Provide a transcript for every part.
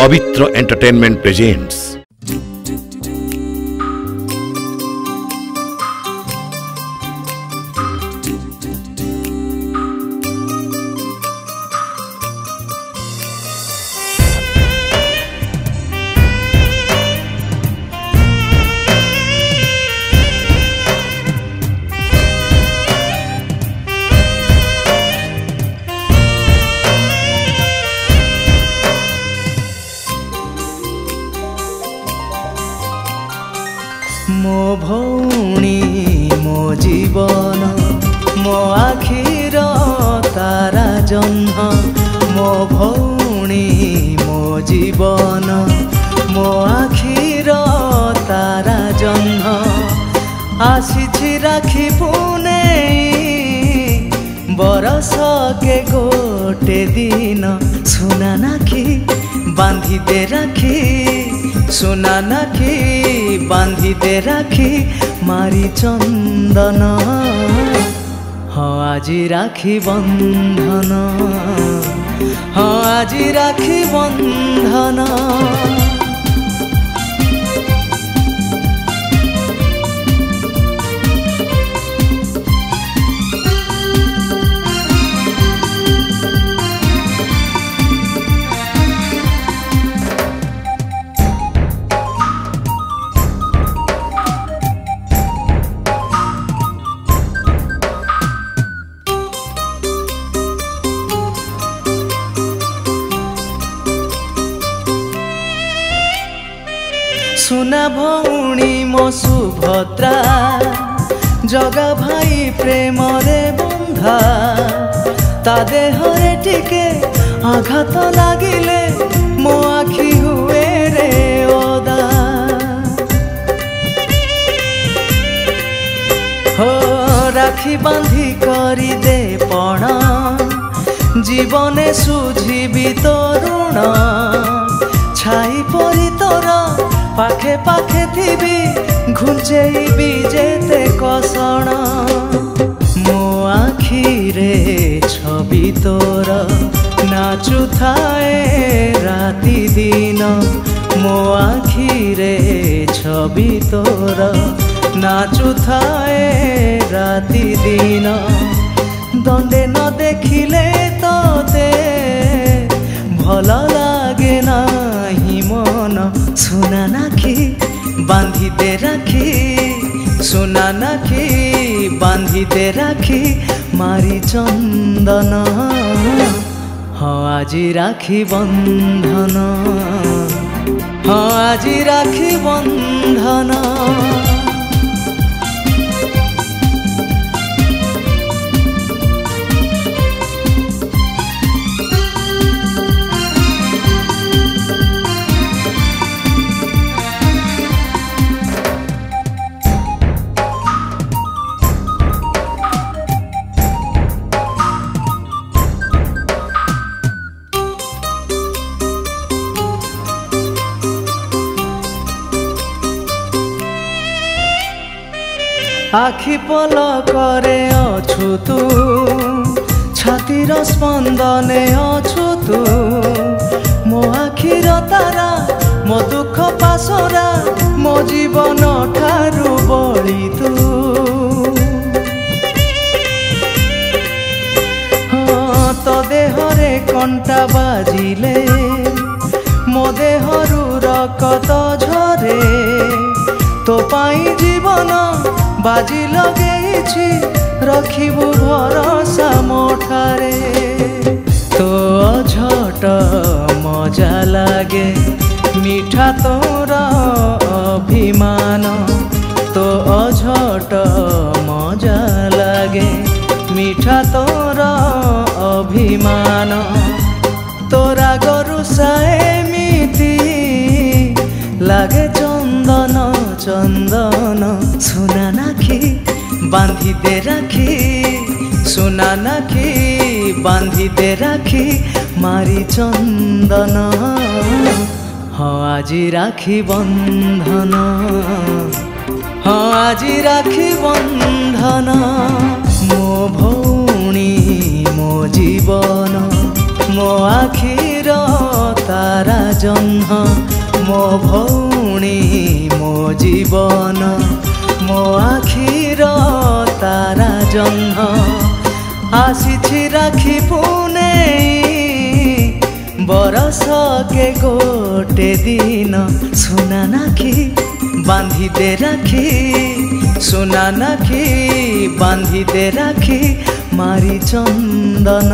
पवित्र entertainment presents मो भौणी मो जीवन मो आखिर तारा जन्म मो भौणी मो जीवन मो आखिर तारा जन्म आसी राखी पुने बरस के गोटे दिन सुना नाखी बांधी दे राखी सुना नाखी बांधी दे राखी मारी चंदन हाँ आजी राखी बंधन हाँ आजी राखी बंधन सुना भौणी मो सुभद्रा जगा भाई प्रेम रे बंधा ता देहरे टिके आघात लागिले मो आखि हुए रे ओदा हो राखी बांधी करी दे पण जीवने सुझीबी तरुण छाई परी तोरा पाखे पाखे थी घुंचेबी जेते कसण मो आखिरे छवि तोर नाचु थाए राति दिन मो आखिरे छवि तोर नाचु थाए राति दिन दंडे न देखिले तोते भल लागे नाही मन सुना नाखी बांधी दे राखी सुना नाखी बांधी दे राखी मारी चंदन हाँ आजी राखी बंधन हाँ आजी राखी बंधन आखि पलकरे अछु तू छातीर स्पंदने अछु तू मो आखिर तारा मो दुख पासरा मो जीवन ठारू बड़ी तू हाँ तो देहरे कंटा बाजिले मो देहरु रकत झरे तो पाई जीवन बाजी लगे रखिबु भरोसा मोठारे तो झट मजा लागे मीठा तोर अभिमान तो झट मजा लागे मीठा तोर अभिमान तोरा गरु साएमिति लागे चंदन चंदन सुना नाखी बांधी दे राखी सुना नाखी बांधी दे राखी मारी चंदन हाँ आजी राखी बंधन हाँ आजी राखी बंधन मो भौणी मो जीवन मो आखिर तारा जन्म जन्ह मो भौणी मो जीवन मो आखिर तारा जन्ह आसी राखी पुने बरस के गोटे दिन सुना नाखी बांधी दे राखी सुना नाखी बांधी दे राखी मारी चंदन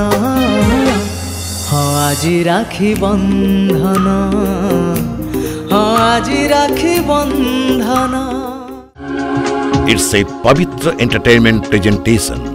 हाँ आजी राखी बंधन हाँ आजी राखी बंधन। It's a Pavitra Entertainment presentation.